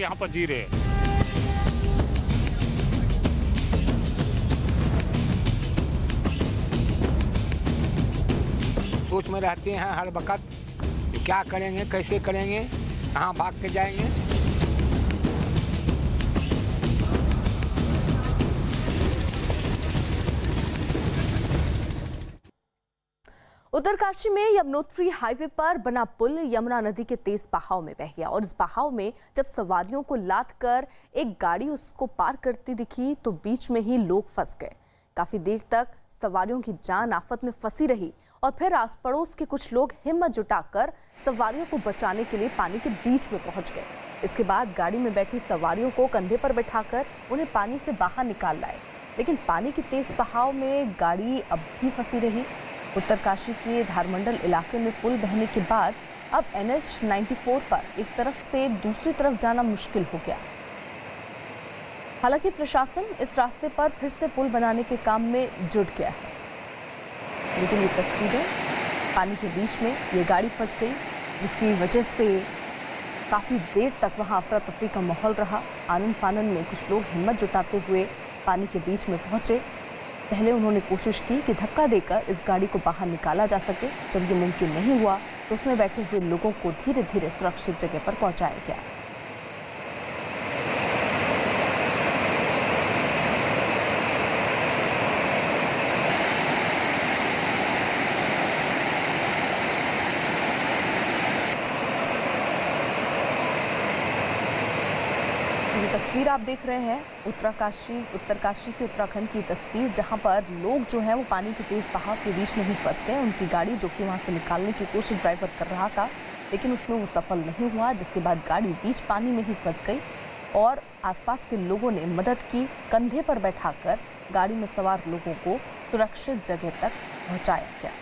लोग यहाँ पर जी रहे हैं। सोच में रहते हैं हर वक्त क्या करेंगे, कैसे करेंगे, कहाँ भाग के जाएंगे। उत्तरकाशी में यमुनोत्री हाईवे पर बना पुल यमुना नदी के तेज बहाव में बह गया और इस बहाव में जब सवारियों को लाद कर एक गाड़ी उसको पार करती दिखी तो बीच में ही लोग फंस गए। काफी देर तक सवारियों की जान आफत में फंसी रही और फिर आस पड़ोस के कुछ लोग हिम्मत जुटाकर सवारियों को बचाने के लिए पानी के बीच में पहुंच गए। इसके बाद गाड़ी में बैठी सवारियों को कंधे पर बैठाकर उन्हें पानी से बाहर निकाल लाए, लेकिन पानी के तेज बहाव में गाड़ी अब भी फंसी रही। उत्तरकाशी के धारमंडल इलाके में पुल बहने के बाद अब NH 94 पर एक तरफ से दूसरी तरफ जाना मुश्किल हो गया। हालांकि प्रशासन इस रास्ते पर फिर से पुल बनाने के काम में जुट गया है, लेकिन ये तस्वीरें पानी के बीच में ये गाड़ी फंस गई, जिसकी वजह से काफी देर तक वहां अफरा तफरी का माहौल रहा। आनन फानन में कुछ लोग हिम्मत जुटाते हुए पानी के बीच में पहुंचे। पहले उन्होंने कोशिश की कि धक्का देकर इस गाड़ी को बाहर निकाला जा सके। जब ये मुमकिन नहीं हुआ तो उसमें बैठे हुए लोगों को धीरे धीरे सुरक्षित जगह पर पहुंचाया गया। ये तस्वीर आप देख रहे हैं उत्तरकाशी की उत्तराखंड की तस्वीर, जहां पर लोग जो हैं वो पानी के तेज बहाव के बीच में ही फंस गए। उनकी गाड़ी जो कि वहां से निकालने की कोशिश ड्राइवर कर रहा था, लेकिन उसमें वो सफल नहीं हुआ, जिसके बाद गाड़ी बीच पानी में ही फंस गई और आसपास के लोगों ने मदद की। कंधे पर बैठाकर गाड़ी में सवार लोगों को सुरक्षित जगह तक पहुँचाया गया।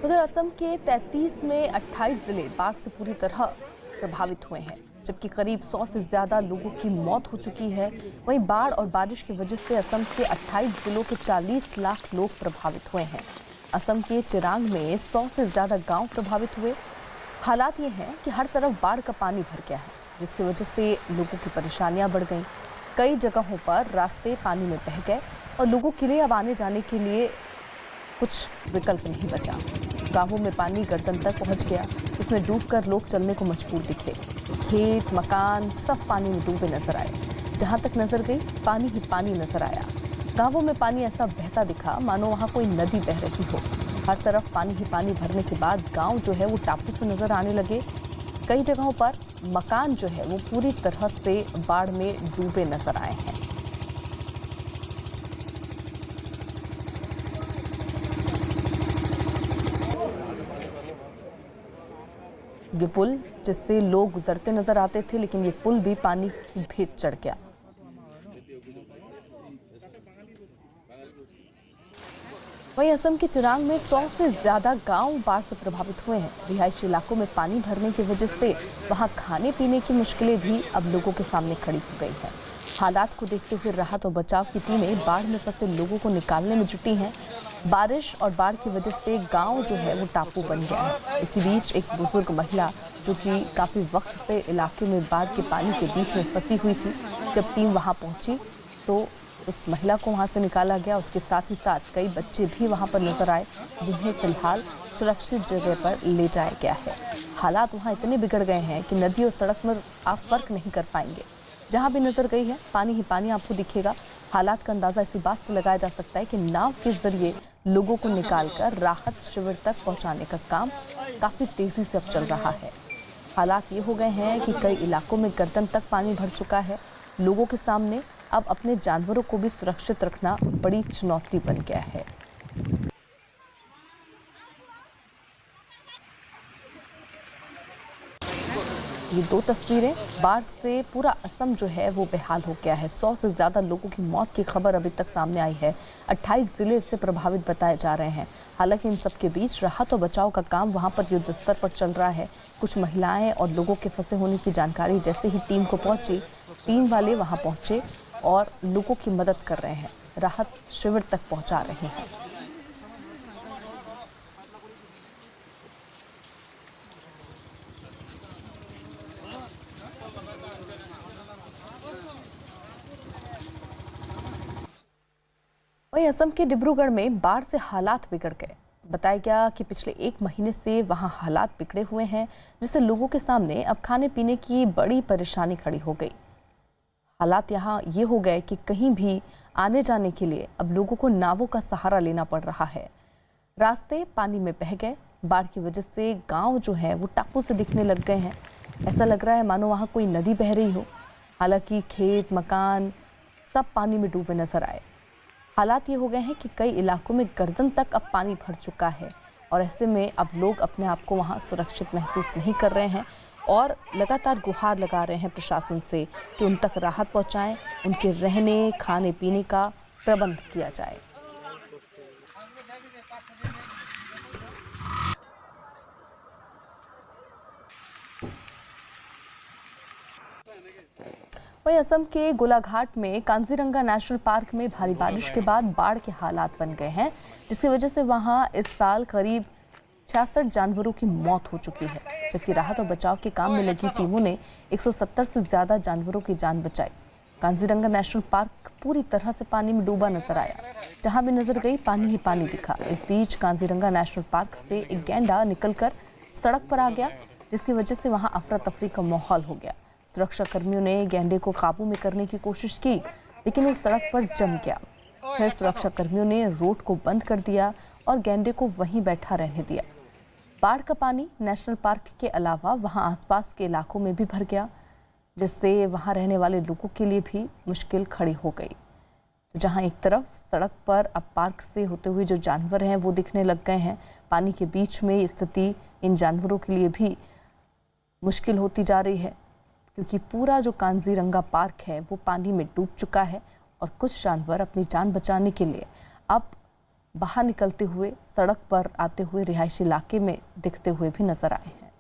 उधर असम के 33 में 28 जिले बाढ़ से पूरी तरह प्रभावित हुए हैं, जबकि करीब 100 से ज्यादा लोगों की मौत हो चुकी है। वहीं बाढ़ और बारिश की वजह से असम के 28 जिलों के 40 लाख लोग प्रभावित हुए हैं। असम के चिरांग में 100 से ज्यादा गांव प्रभावित हुए। हालात ये हैं कि हर तरफ बाढ़ का पानी भर गया है, जिसकी वजह से लोगों की परेशानियां बढ़ गईं। कई जगहों पर रास्ते पानी में बह गए और लोगों के लिए अब आने जाने के लिए कुछ विकल्प नहीं बचा। गांवों में पानी गर्दन तक पहुंच गया, इसमें डूबकर लोग चलने को मजबूर दिखे। खेत, मकान सब पानी में डूबे नजर आए। जहां तक नजर गई पानी ही पानी नजर आया। गांवों में पानी ऐसा बहता दिखा मानो वहां कोई नदी बह रही हो। हर तरफ पानी ही पानी भरने के बाद गांव जो है वो टापू से नजर आने लगे। कई जगहों पर मकान जो है वो पूरी तरह से बाढ़ में डूबे नजर आए हैं। ये पुल जिससे लोग गुजरते नजर आते थे, लेकिन ये पुल भी पानी की भेंट चढ़ गया। वहीं असम के चिरांग में 100 से ज्यादा गांव बाढ़ से प्रभावित हुए हैं। रिहायशी इलाकों में पानी भरने की वजह से वहां खाने पीने की मुश्किलें भी अब लोगों के सामने खड़ी हो गई है। हालात को देखते हुए राहत और बचाव की टीमें बाढ़ में फंसे लोगों को निकालने में जुटी हैं। बारिश और बाढ़ की वजह से गांव जो है वो टापू बन गया है। इसी बीच एक बुजुर्ग महिला जो कि काफी वक्त से इलाके में बाढ़ के पानी के बीच में फंसी हुई थी, जब टीम वहां पहुंची तो उस महिला को वहां से निकाला गया। उसके साथ ही साथ कई बच्चे भी वहां पर नजर आए, जिन्हें फिलहाल सुरक्षित जगह पर ले जाया गया है। हालात वहां इतने बिगड़ गए हैं कि नदी और सड़क में आप फर्क नहीं कर पाएंगे। जहां भी नजर गई है पानी ही पानी आपको दिखेगा। हालात का अंदाजा इसी बात से लगाया जा सकता है कि नाव के जरिए लोगों को निकालकर राहत शिविर तक पहुंचाने का काम काफी तेजी से अब चल रहा है। हालात ये हो गए हैं कि कई इलाकों में गर्दन तक पानी भर चुका है। लोगों के सामने अब अपने जानवरों को भी सुरक्षित रखना बड़ी चुनौती बन गया है। ये दो तस्वीरें, बाढ़ से पूरा असम जो है वो बेहाल हो गया है। 100 से ज़्यादा लोगों की मौत की खबर अभी तक सामने आई है। 28 जिले इससे प्रभावित बताए जा रहे हैं। हालांकि इन सब के बीच राहत और बचाव का काम वहां पर युद्ध स्तर पर चल रहा है। कुछ महिलाएं और लोगों के फंसे होने की जानकारी जैसे ही टीम को पहुंची, टीम वाले वहां पहुंचे और लोगों की मदद कर रहे हैं, राहत शिविर तक पहुँचा रहे हैं। वहीं असम के डिब्रूगढ़ में बाढ़ से हालात बिगड़ गए। बताया गया कि पिछले 1 महीने से वहां हालात बिगड़े हुए हैं, जिससे लोगों के सामने अब खाने पीने की बड़ी परेशानी खड़ी हो गई। हालात यहां ये हो गए कि कहीं भी आने जाने के लिए अब लोगों को नावों का सहारा लेना पड़ रहा है। रास्ते पानी में बह गए। बाढ़ की वजह से गाँव जो है वो टापू से दिखने लग गए हैं। ऐसा लग रहा है मानो वहाँ कोई नदी बह रही हो। हालांकि खेत मकान सब पानी में डूबे नजर आए। हालात ये हो गए हैं कि कई इलाकों में गर्दन तक अब पानी भर चुका है और ऐसे में अब लोग अपने आप को वहाँ सुरक्षित महसूस नहीं कर रहे हैं और लगातार गुहार लगा रहे हैं प्रशासन से कि उन तक राहत पहुँचाएं, उनके रहने खाने पीने का प्रबंध किया जाए। वहीं असम के गोलाघाट में कांजीरंगा नेशनल पार्क में भारी बारिश के बाद बाढ़ के हालात बन गए हैं, जिसकी वजह से वहां इस साल करीब 66 जानवरों की मौत हो चुकी है, जबकि राहत और बचाव के काम में लगी टीमों ने 170 से ज्यादा जानवरों की जान बचाई। कांजीरंगा नेशनल पार्क पूरी तरह से पानी में डूबा नजर आया। जहां भी नजर गई पानी ही पानी दिखा। इस बीच कांजीरंगा नेशनल पार्क से एक गैंडा निकलकर सड़क पर आ गया, जिसकी वजह से वहां अफरा तफरी का माहौल हो गया। सुरक्षा कर्मियों ने गैंडे को काबू में करने की कोशिश की, लेकिन वो सड़क पर जम गया। फिर सुरक्षा कर्मियों ने रोड को बंद कर दिया और गैंडे को वहीं बैठा रहने दिया। बाढ़ का पानी नेशनल पार्क के अलावा वहां आसपास के इलाकों में भी भर गया, जिससे वहां रहने वाले लोगों के लिए भी मुश्किल खड़ी हो गई। तो जहां एक तरफ सड़क पर अब पार्क से होते हुए जो जानवर हैं वो दिखने लग गए हैं, पानी के बीच में स्थिति इन जानवरों के लिए भी मुश्किल होती जा रही है, क्योंकि पूरा जो कांजीरंगा पार्क है वो पानी में डूब चुका है और कुछ जानवर अपनी जान बचाने के लिए अब बाहर निकलते हुए सड़क पर आते हुए रिहायशी इलाके में दिखते हुए भी नजर आए हैं।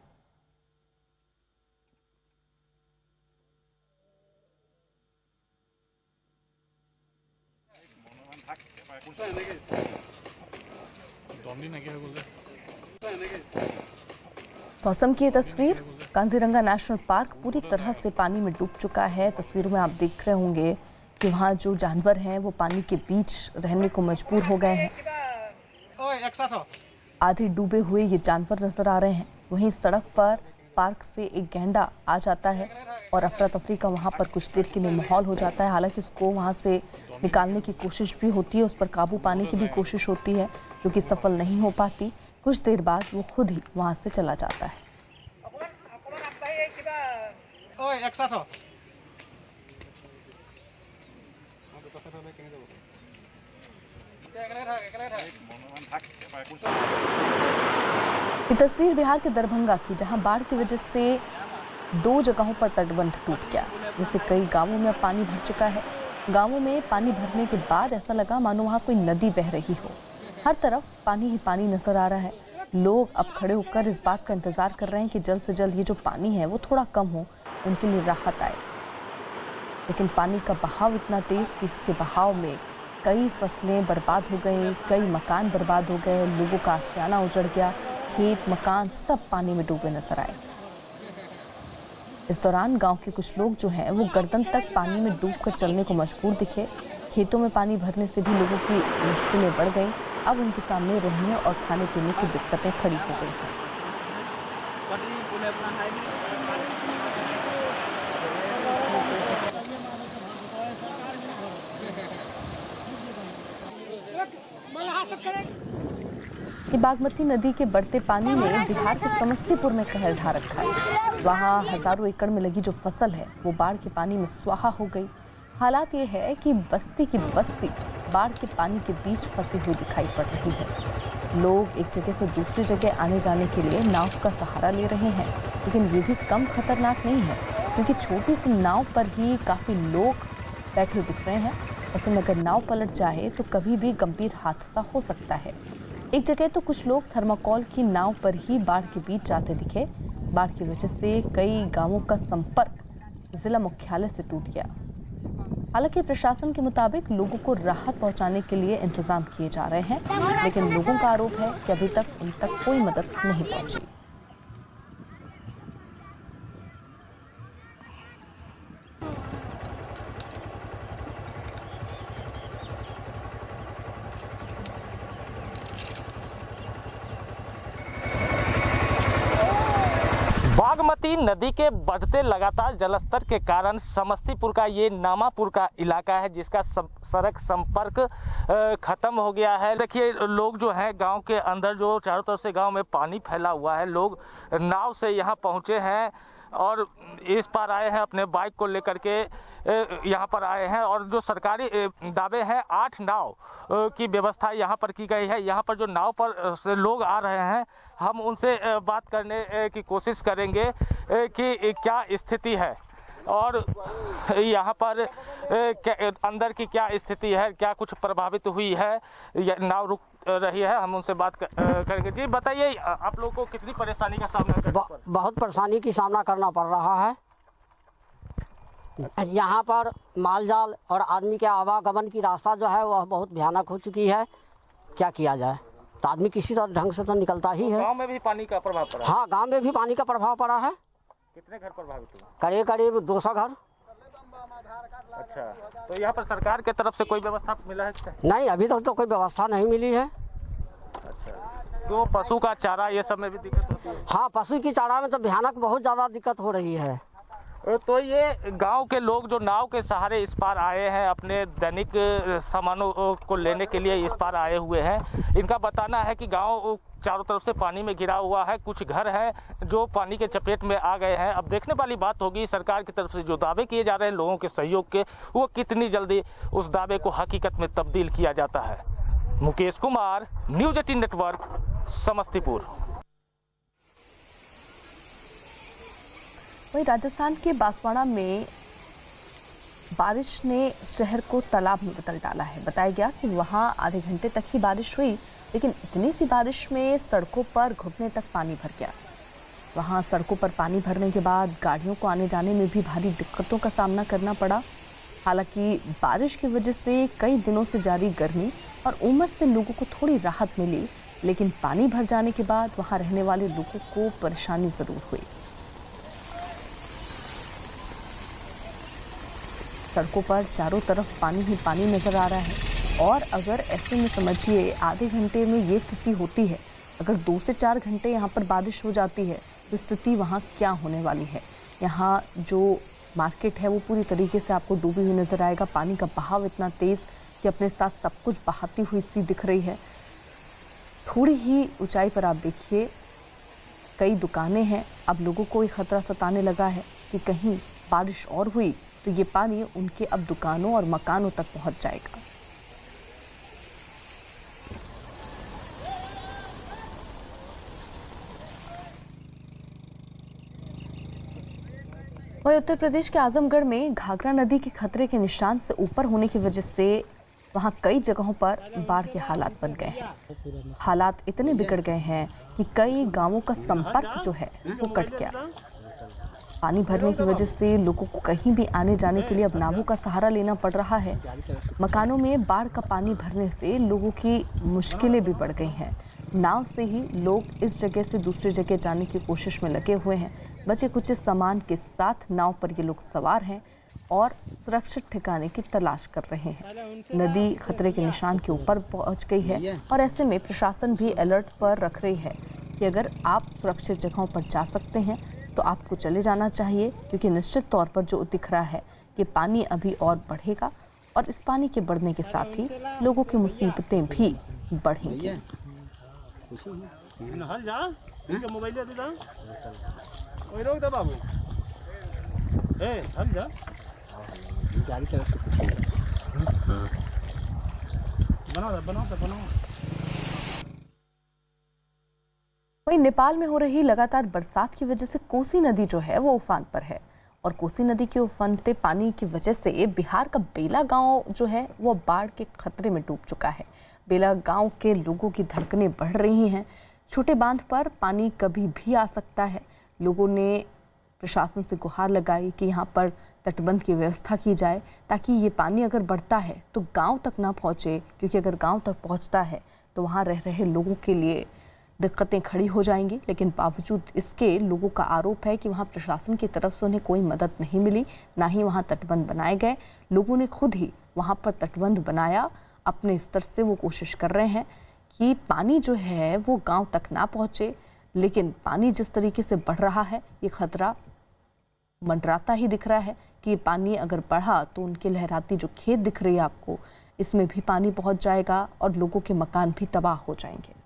मौसम की ये तस्वीर, कांजीरंगा नेशनल पार्क पूरी तरह से पानी में डूब चुका है। तस्वीरों में आप देख रहे होंगे कि वहाँ जो जानवर हैं वो पानी के बीच रहने को मजबूर हो गए हैं। आधे डूबे हुए ये जानवर नजर आ रहे हैं। वहीं सड़क पर पार्क से एक गैंडा आ जाता है और अफरा तफरी का वहाँ पर कुछ देर के लिए माहौल हो जाता है। हालांकि उसको वहाँ से निकालने की कोशिश भी होती है, उस पर काबू पाने की भी कोशिश होती है, जो कि सफल नहीं हो पाती। कुछ देर बाद वो खुद ही वहाँ से चला जाता है। ये तस्वीर बिहार के दरभंगा की, जहां बाढ़ की वजह से 2 जगहों पर तटबंध टूट गया, जिससे कई गांवों में पानी भर चुका है। गांवों में पानी भरने के बाद ऐसा लगा मानो वहां कोई नदी बह रही हो। हर तरफ पानी ही पानी नजर आ रहा है। लोग अब खड़े होकर इस बात का इंतजार कर रहे हैं कि जल्द से जल्द ये जो पानी है वो थोड़ा कम हो, उनके लिए राहत आए। लेकिन पानी का बहाव इतना तेज कि इसके बहाव में कई फसलें बर्बाद हो गई, कई मकान बर्बाद हो गए, लोगों का आशियाना उजड़ गया, खेत मकान सब पानी में डूबे नजर आए। इस दौरान गांव के कुछ लोग जो हैं वो गर्दन तक पानी में डूबकर चलने को मजबूर दिखे। खेतों में पानी भरने से भी लोगों की मुश्किलें बढ़ गईं। अब उनके सामने रहने और खाने पीने की दिक्कतें खड़ी हो गई हैं। ये बागमती नदी के बढ़ते पानी ने बिहार के समस्तीपुर में कहर ढा रखा है। वहाँ हजारों एकड़ में लगी जो फसल है वो बाढ़ के पानी में स्वाहा हो गई। हालात ये है कि बस्ती की बस्ती बाढ़ के पानी के बीच फंसी हुई दिखाई पड़ रही है। लोग एक जगह से दूसरी जगह आने जाने के लिए नाव का सहारा ले रहे हैं, लेकिन ये भी कम खतरनाक नहीं है क्योंकि छोटी सी नाव पर ही काफ़ी लोग बैठे दिख रहे हैं। ऐसे में अगर नाव पलट जाए तो कभी भी गंभीर हादसा हो सकता है। एक जगह तो कुछ लोग थर्माकोल की नाव पर ही बाढ़ के बीच जाते दिखे। बाढ़ की वजह से कई गांवों का संपर्क जिला मुख्यालय से टूट गया। हालांकि प्रशासन के मुताबिक लोगों को राहत पहुंचाने के लिए इंतजाम किए जा रहे हैं, लेकिन लोगों का आरोप है कि अभी तक उन तक कोई मदद नहीं पहुंची। बागमती नदी के बढ़ते लगातार जलस्तर के कारण समस्तीपुर का ये नामापुर का इलाका है जिसका सड़क संपर्क खत्म हो गया है। देखिए लोग जो हैं गांव के अंदर, जो चारों तरफ से गांव में पानी फैला हुआ है, लोग नाव से यहां पहुंचे हैं और इस पार आए हैं, अपने बाइक को लेकर के यहाँ पर आए हैं। और जो सरकारी दावे हैं 8 नाव की व्यवस्था यहाँ पर की गई है। यहाँ पर जो नाव पर से लोग आ रहे हैं, हम उनसे बात करने की कोशिश करेंगे कि क्या स्थिति है और यहाँ पर अंदर की क्या स्थिति है, क्या कुछ प्रभावित हुई है, नाव रुक रही है। हम उनसे बात करेंगे। जी बताइए, आप लोगों को कितनी परेशानी का सामना करना पड़ रहा है? बहुत परेशानी की सामना करना पड़ रहा है। यहाँ पर मालजाल और आदमी के आवागमन की रास्ता जो है वह बहुत भयानक हो चुकी है। क्या किया जाए, तो आदमी किसी तरह ढंग से तो निकलता ही है। गांव में भी पानी का प्रभाव पड़ा है? हाँ, गांव में भी पानी का प्रभाव पड़ा है। कितने घर प्रभावित हुए? करीब करीब 200 घर। अच्छा, तो यहाँ पर सरकार के तरफ से कोई व्यवस्था मिला है क्या? नहीं, अभी तक तो कोई व्यवस्था नहीं मिली है। अच्छा, तो पशु का चारा ये सब में भी दिक्कत होती है? हाँ, पशु की चारा में तो भयानक बहुत ज़्यादा दिक्कत हो रही है। तो ये गांव के लोग जो नाव के सहारे इस पार आए हैं, अपने दैनिक सामानों को लेने के लिए इस पार आए हुए हैं। इनका बताना है कि गांव चारों तरफ से पानी में घिरा हुआ है, कुछ घर हैं जो पानी के चपेट में आ गए हैं। अब देखने वाली बात होगी सरकार की तरफ से जो दावे किए जा रहे हैं लोगों के सहयोग के, वो कितनी जल्दी उस दावे को हकीकत में तब्दील किया जाता है। Mukesh Kumar, news 18 network, Samastipur. वहीं राजस्थान के बांसवाड़ा में बारिश ने शहर को तालाब में बदल डाला है। बताया गया कि वहां आधे घंटे तक ही बारिश हुई, लेकिन इतनी सी बारिश में सड़कों पर घुटने तक पानी भर गया। वहां सड़कों पर पानी भरने के बाद गाड़ियों को आने जाने में भी भारी दिक्कतों का सामना करना पड़ा। हालांकि बारिश की वजह से कई दिनों से जारी गर्मी और उमस से लोगों को थोड़ी राहत मिली, लेकिन पानी भर जाने के बाद वहां रहने वाले लोगों को परेशानी जरूर हुई। सड़कों पर चारों तरफ पानी ही पानी नजर आ रहा है और अगर ऐसे में समझिए आधे घंटे में ये स्थिति होती है, अगर 2 से 4 घंटे यहाँ पर बारिश हो जाती है तो स्थिति वहाँ क्या होने वाली है। यहाँ जो मार्केट है वो पूरी तरीके से आपको डूबी हुई नजर आएगा। पानी का बहाव इतना तेज कि अपने साथ सब कुछ बहाती हुई सी दिख रही है। थोड़ी ही ऊंचाई पर आप देखिए कई दुकानें हैं। अब लोगों को एक खतरा सताने लगा है कि कहीं बारिश और हुई तो ये पानी उनके अब दुकानों और मकानों तक पहुंच जाएगा। वहीं उत्तर प्रदेश के आजमगढ़ में घाघरा नदी के खतरे के निशान से ऊपर होने की वजह से वहां कई जगहों पर बाढ़ के हालात बन गए हैं। हालात इतने बिगड़ गए हैं कि कई गांवों का संपर्क जो है वो कट गया। पानी भरने की वजह से लोगों को कहीं भी आने जाने के लिए अब नावों का सहारा लेना पड़ रहा है। मकानों में बाढ़ का पानी भरने से लोगों की मुश्किलें भी बढ़ गई हैं। नाव से ही लोग इस जगह से दूसरी जगह जाने की कोशिश में लगे हुए हैं। बचे कुछ सामान के साथ नाव पर ये लोग सवार हैं और सुरक्षित ठिकाने की तलाश कर रहे हैं। नदी खतरे के निशान के ऊपर पहुंच गई है और ऐसे में प्रशासन भी अलर्ट पर रख रही है कि अगर आप सुरक्षित जगहों पर जा सकते हैं तो आपको चले जाना चाहिए, क्योंकि निश्चित तौर पर जो दिख रहा है कि पानी अभी और बढ़ेगा और इस पानी के बढ़ने के साथ ही लोगों की मुसीबतें भी बढ़ेंगी। वहीं नेपाल में हो रही लगातार बरसात की वजह से कोसी नदी जो है वो उफान पर है और कोसी नदी के उफनते पानी की वजह से बिहार का बेला गांव जो है वो बाढ़ के खतरे में डूब चुका है। बेला गांव के लोगों की धड़कनें बढ़ रही हैं। छोटे बांध पर पानी कभी भी आ सकता है। लोगों ने प्रशासन से गुहार लगाई कि यहाँ पर तटबंध की व्यवस्था की जाए ताकि ये पानी अगर बढ़ता है तो गांव तक ना पहुँचे, क्योंकि अगर गांव तक पहुँचता है तो वहाँ रह रहे लोगों के लिए दिक्कतें खड़ी हो जाएंगी। लेकिन बावजूद इसके लोगों का आरोप है कि वहाँ प्रशासन की तरफ से उन्हें कोई मदद नहीं मिली, ना ही वहाँ तटबंध बनाए गए। लोगों ने खुद ही वहाँ पर तटबंध बनाया, अपने स्तर से वो कोशिश कर रहे हैं कि पानी जो है वो गांव तक ना पहुँचे। लेकिन पानी जिस तरीके से बढ़ रहा है ये खतरा मंडराता ही दिख रहा है कि पानी अगर बढ़ा तो उनके लहराती जो खेत दिख रही है आपको, इसमें भी पानी पहुँच जाएगा और लोगों के मकान भी तबाह हो जाएंगे।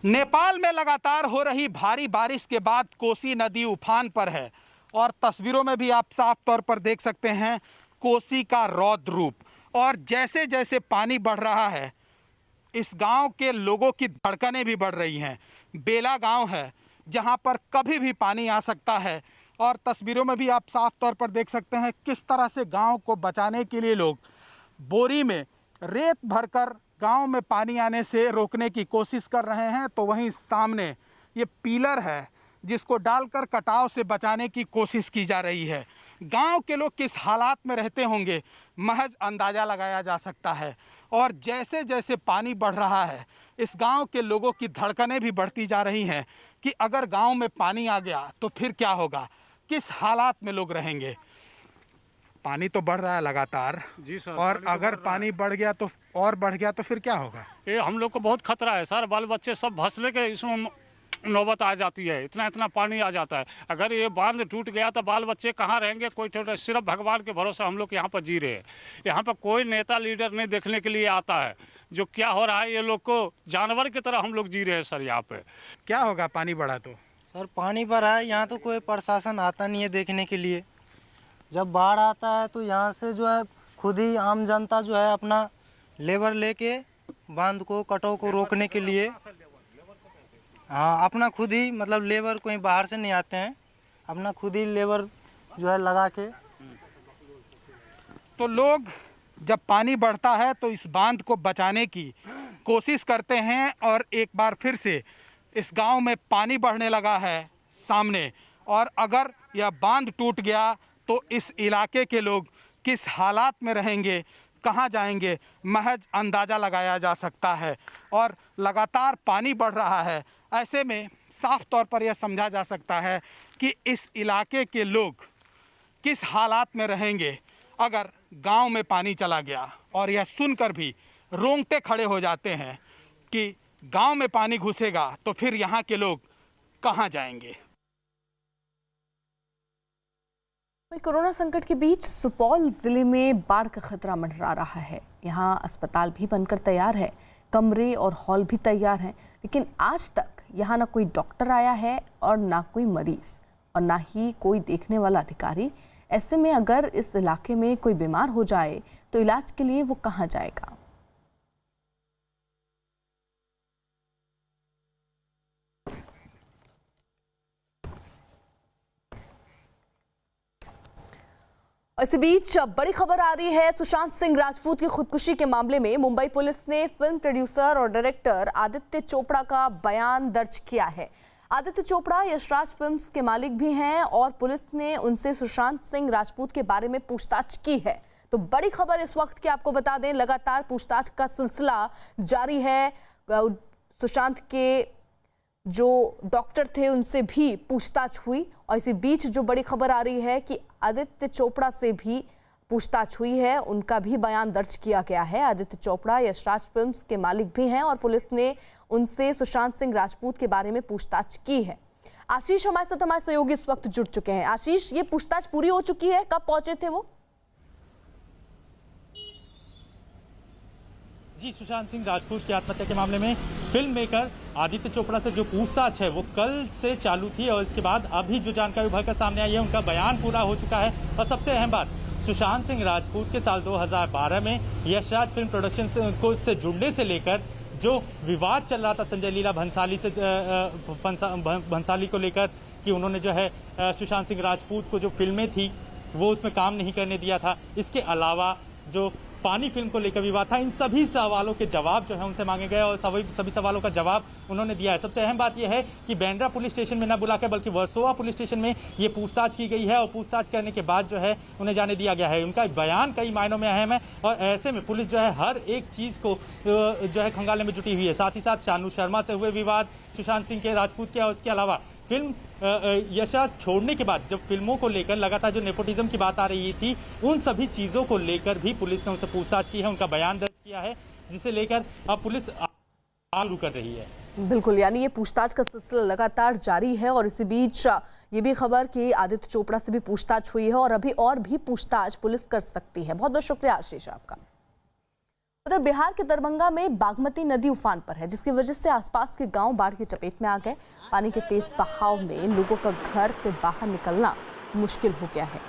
नेपाल में लगातार हो रही भारी बारिश के बाद कोसी नदी उफान पर है और तस्वीरों में भी आप साफ तौर पर देख सकते हैं कोसी का रौद्र रूप। और जैसे जैसे पानी बढ़ रहा है इस गांव के लोगों की धड़कनें भी बढ़ रही हैं। बेला गांव है जहां पर कभी भी पानी आ सकता है और तस्वीरों में भी आप साफ तौर पर देख सकते हैं किस तरह से गांव को बचाने के लिए लोग बोरी में रेत भरकर गांव में पानी आने से रोकने की कोशिश कर रहे हैं। तो वहीं सामने ये पिलर है जिसको डालकर कटाव से बचाने की कोशिश की जा रही है। गांव के लोग किस हालात में रहते होंगे महज अंदाज़ा लगाया जा सकता है। और जैसे जैसे पानी बढ़ रहा है इस गांव के लोगों की धड़कनें भी बढ़ती जा रही हैं कि अगर गांव में पानी आ गया तो फिर क्या होगा, किस हालात में लोग रहेंगे। पानी तो बढ़ रहा है लगातार जी सर, और अगर पानी बढ़ गया तो और बढ़ गया तो फिर क्या होगा? ये हम लोग को बहुत खतरा है सर। बाल बच्चे सब भसले के इसमें नौबत आ जाती है। इतना पानी आ जाता है। अगर ये बांध टूट गया तो बाल बच्चे कहाँ रहेंगे? कोई सिर्फ भगवान के भरोसे हम लोग यहाँ पर जी रहे हैं। यहाँ पर कोई नेता लीडर नहीं देखने के लिए आता है। जो क्या हो रहा है ये लोग को जानवर की तरह हम लोग जी रहे हैं सर। यहाँ पे क्या होगा पानी बढ़ा तो? सर पानी बढ़ा है, यहाँ तो कोई प्रशासन आता नहीं है देखने के लिए। जब बाढ़ आता है तो यहाँ से जो है खुद ही आम जनता जो है अपना लेबर लेके बांध को कटाव को रोकने के लिए, हाँ अपना खुद ही मतलब लेबर कोई बाहर से नहीं आते हैं, अपना खुद ही लेबर जो है लगा के। तो लोग जब पानी बढ़ता है तो इस बांध को बचाने की कोशिश करते हैं और एक बार फिर से इस गांव में पानी बढ़ने लगा है सामने। और अगर यह बांध टूट गया तो इस इलाके के लोग किस हालात में रहेंगे, कहाँ जाएंगे, महज अंदाज़ा लगाया जा सकता है। और लगातार पानी बढ़ रहा है, ऐसे में साफ तौर पर यह समझा जा सकता है कि इस इलाके के लोग किस हालात में रहेंगे अगर गांव में पानी चला गया। और यह सुनकर भी रोंगटे खड़े हो जाते हैं कि गांव में पानी घुसेगा तो फिर यहाँ के लोग कहाँ जाएंगे। कोरोना संकट के बीच सुपौल जिले में बाढ़ का खतरा मंडरा रहा है। यहाँ अस्पताल भी बनकर तैयार है, कमरे और हॉल भी तैयार हैं, लेकिन आज तक यहाँ ना कोई डॉक्टर आया है और ना कोई मरीज और ना ही कोई देखने वाला अधिकारी। ऐसे में अगर इस इलाके में कोई बीमार हो जाए तो इलाज के लिए वो कहाँ जाएगा? इसी बीच बड़ी खबर आ रही है सुशांत सिंह राजपूत की खुदकुशी के मामले में मुंबई पुलिस ने फिल्म प्रोड्यूसर और डायरेक्टर आदित्य चोपड़ा का बयान दर्ज किया है। आदित्य चोपड़ा यशराज फिल्म्स के मालिक भी हैं और पुलिस ने उनसे सुशांत सिंह राजपूत के बारे में पूछताछ की है। तो बड़ी खबर इस वक्त की आपको बता दें, लगातार पूछताछ का सिलसिला जारी है। सुशांत के जो डॉक्टर थे उनसे भी पूछताछ हुई और इसी बीच जो बड़ी खबर आ रही है कि आदित्य चोपड़ा से भी पूछताछ हुई है, उनका भी बयान दर्ज किया गया है। आदित्य चोपड़ा यशराज फिल्म्स के मालिक भी हैं और पुलिस ने उनसे सुशांत सिंह राजपूत के बारे में पूछताछ की है। आशीष हमारे साथ हमारे सहयोगी इस वक्त जुड़ चुके हैं। आशीष, ये पूछताछ पूरी हो चुकी है, कब पहुंचे थे वो? जी, सुशांत सिंह राजपूत की आत्महत्या के मामले में फिल्म मेकर आदित्य चोपड़ा से जो पूछताछ है वो कल से चालू थी और इसके बाद अभी जो जानकारी उभर कर सामने आई है उनका बयान पूरा हो चुका है। और सबसे अहम बात, सुशांत सिंह राजपूत के साल 2012 में यश राज फिल्म प्रोडक्शन को से जुड़ने से लेकर जो विवाद चल रहा था संजय लीला भंसाली को लेकर कि उन्होंने जो है सुशांत सिंह राजपूत को जो फिल्में थी वो उसमें काम नहीं करने दिया था, इसके अलावा जो पानी फिल्म को लेकर विवाद था, इन सभी सवालों के जवाब जो है उनसे मांगे गए और सभी सवालों का जवाब उन्होंने दिया है। सबसे अहम बात यह है कि बांद्रा पुलिस स्टेशन में न बुलाकर बल्कि वर्सोवा पुलिस स्टेशन में ये पूछताछ की गई है और पूछताछ करने के बाद जो है उन्हें जाने दिया गया है। उनका बयान कई मायनों में अहम है और ऐसे में पुलिस जो है हर एक चीज़ को जो है खंगालने में जुटी हुई है। साथ ही साथ शानू शर्मा से हुए विवाद, सुशांत सिंह के राजपूत के और उसके अलावा फिल्म यश राज छोड़ने के बाद जब फिल्मों को लेकर लगातार जो नेपोटिज्म की बात आ रही थी, उन सभी चीज़ों को लेकर भी पुलिस ने उनसे पूछताछ की है, उनका बयान दर्ज किया है, जिसे लेकर अब पुलिस आलू कर रही है। बिल्कुल, यानी ये पूछताछ का सिलसिला लगातार जारी है और इसी बीच ये भी खबर कि आदित्य चोपड़ा से भी पूछताछ हुई है और अभी और भी पूछताछ पुलिस कर सकती है। बहुत बहुत शुक्रिया आशीष आपका। उधर बिहार के दरभंगा में बागमती नदी उफान पर है, जिसकी वजह से आसपास के गांव बाढ़ की चपेट में आ गए। पानी के तेज बहाव में लोगों का घर से बाहर निकलना मुश्किल हो गया है।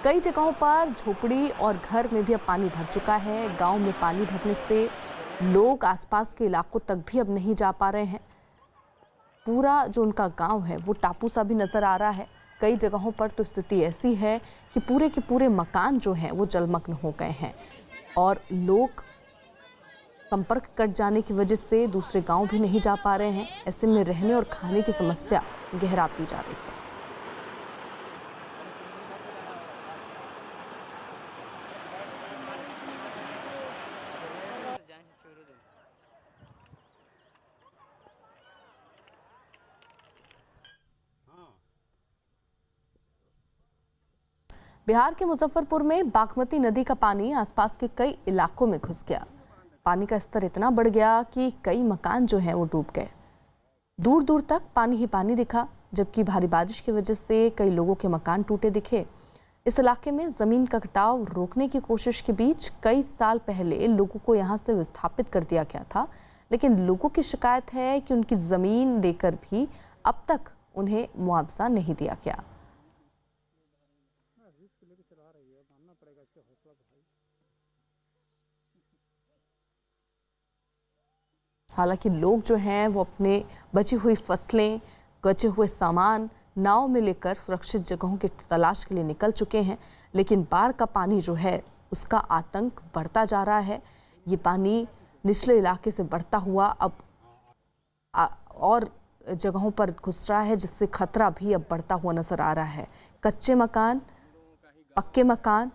कई जगहों पर झोपड़ी और घर में भी अब पानी भर चुका है। गांव में पानी भरने से लोग आसपास के इलाकों तक भी अब नहीं जा पा रहे हैं। पूरा जो उनका गांव है वो टापू सा भी नजर आ रहा है। कई जगहों पर तो स्थिति ऐसी है कि पूरे के पूरे मकान जो हैं वो जलमग्न हो गए हैं और लोग संपर्क कट जाने की वजह से दूसरे गांव भी नहीं जा पा रहे हैं। ऐसे में रहने और खाने की समस्या गहराती जा रही है। बिहार के मुजफ्फरपुर में बागमती नदी का पानी आसपास के कई इलाकों में घुस गया। पानी का स्तर इतना बढ़ गया कि कई मकान जो हैं वो डूब गए। दूर दूर तक पानी ही पानी दिखा, जबकि भारी बारिश की वजह से कई लोगों के मकान टूटे दिखे। इस इलाके में जमीन का कटाव रोकने की कोशिश के बीच कई साल पहले लोगों को यहां से विस्थापित कर दिया गया था, लेकिन लोगों की शिकायत है कि उनकी जमीन लेकर भी अब तक उन्हें मुआवजा नहीं दिया गया। हालांकि लोग जो हैं वो अपने बची हुई फसलें, बचे हुए सामान नाव में लेकर सुरक्षित जगहों की तलाश के लिए निकल चुके हैं, लेकिन बाढ़ का पानी जो है उसका आतंक बढ़ता जा रहा है। ये पानी निचले इलाके से बढ़ता हुआ अब और जगहों पर घुस रहा है, जिससे खतरा भी अब बढ़ता हुआ नजर आ रहा है। कच्चे मकान, पक्के मकान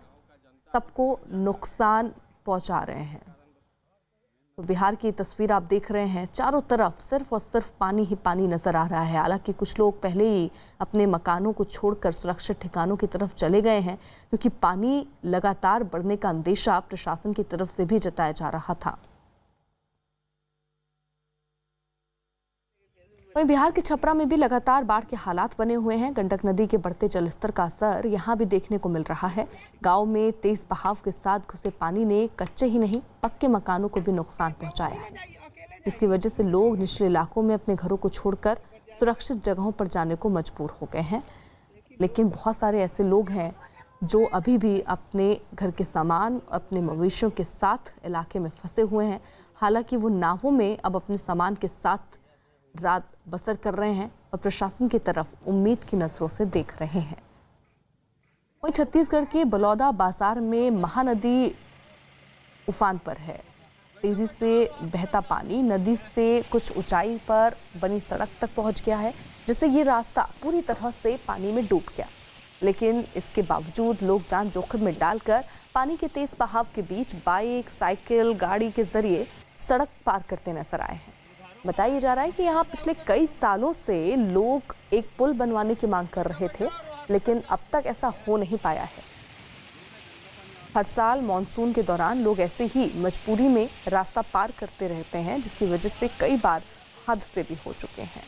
सबको नुकसान पहुंचा रहे हैं। तो बिहार की तस्वीर आप देख रहे हैं, चारों तरफ सिर्फ और सिर्फ पानी ही पानी नजर आ रहा है। हालांकि कुछ लोग पहले ही अपने मकानों को छोड़कर सुरक्षित ठिकानों की तरफ चले गए हैं, क्योंकि पानी लगातार बढ़ने का अंदेशा प्रशासन की तरफ से भी जताया जा रहा था। वहीं बिहार के छपरा में भी लगातार बाढ़ के हालात बने हुए हैं। गंडक नदी के बढ़ते जलस्तर का असर यहां भी देखने को मिल रहा है। गांव में तेज बहाव के साथ घुसे पानी ने कच्चे ही नहीं पक्के मकानों को भी नुकसान पहुंचाया है, जिसकी वजह से लोग निचले इलाकों में अपने घरों को छोड़कर सुरक्षित जगहों पर जाने को मजबूर हो गए हैं। लेकिन बहुत सारे ऐसे लोग हैं जो अभी भी अपने घर के सामान, अपने मवेशियों के साथ इलाके में फंसे हुए हैं। हालांकि वो नावों में अब अपने सामान के साथ रात बसर कर रहे हैं और प्रशासन की तरफ उम्मीद की नजरों से देख रहे हैं। वहीं छत्तीसगढ़ के बलौदा बाजार में महानदी उफान पर है। तेजी से बहता पानी नदी से कुछ ऊंचाई पर बनी सड़क तक पहुंच गया है, जिससे ये रास्ता पूरी तरह से पानी में डूब गया। लेकिन इसके बावजूद लोग जान जोखिम में डालकर पानी के तेज बहाव के बीच बाइक, साइकिल, गाड़ी के जरिए सड़क पार करते नजर आए हैं। बताया जा रहा है कि यहाँ पिछले कई सालों से लोग एक पुल बनवाने की मांग कर रहे थे, लेकिन अब तक ऐसा हो नहीं पाया है। हर साल मॉनसून के दौरान लोग ऐसे ही मजबूरी में रास्ता पार करते रहते हैं, जिसकी वजह से कई बार हादसे भी हो चुके हैं।